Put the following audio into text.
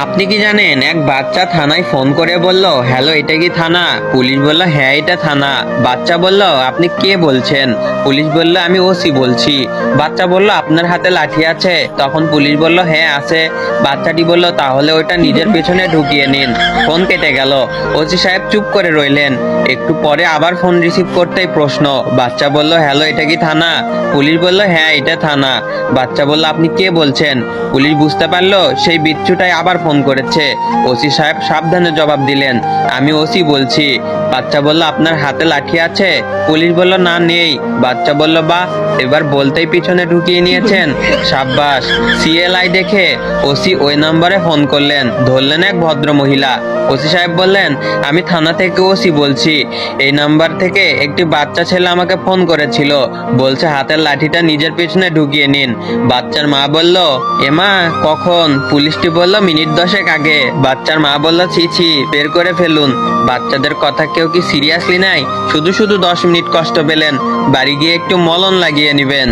আপনি কি জানেন, এক বাচ্চা থানায় ফোন করে বলল, হ্যালো এটা কি থানা? পুলিশ বলল, হ্যাঁ এটা থানা। বাচ্চা বলল, আপনি কে বলছেন? পুলিশ বলল, আমি ওসি বলছি। বাচ্চা বলল, আপনার হাতে লাঠি আছে? তখন পুলিশ বলল, হ্যাঁ আছে। বাচ্চাটি বলল, তাহলে ওটা নিজের পেছনে ঢুকিয়ে নিন। ফোন কেটে গেল। ওসি সাহেব চুপ করে রইলেন। একটু পরে আবার ফোন রিসিভ করতেই প্রশ্ন। বাচ্চা বলল, হ্যালো এটা কি থানা? পুলিশ বলল, হ্যাঁ এটা থানা। বাচ্চা বলল, আপনি কে বলছেন? পুলিশ বুঝতে পারলো সেই বিচ্ছুটাই আবার ফোন করেছে। ওসি সাহেব সাবধানে জবাব দিলেন, আমি ওসি বলছি। বাচ্চা বলল, আপনার হাতে লাঠি আছে? পুলিশ বলল, না নেই। বাচ্চা বলল, বাহ, এবার বলতেই পিছনে ঢুকিয়ে নিয়েছেন, সাব্বাস। সিএলআই দেখে ওসি ওই নম্বরে ফোন করলেন। ধরলেন এক ভদ্র মহিলা। ওসি সাহেব বললেন, আমি থানা থেকে ওসি বলছি। এই নাম্বার থেকে একটি বাচ্চা ছেলে আমাকে ফোন করেছিল, বলছে হাতের লাঠিটা নিজের পেছনে ঢুকিয়ে নিন। বাচ্চার মা বলল, এমা কখন? পুলিশটি বলল, মিনিট 10 আগে। বাচ্চার মা বলল, ছি ছি, বের করে ফেলুন। বাচ্চাদের কথা কেউ কি সিরিয়াসলি নাই? শুধু শুধু 10 মিনিট কষ্ট পেলেন, বাড়ি গিয়ে একটু মলম লাগিয়ে নিবেন।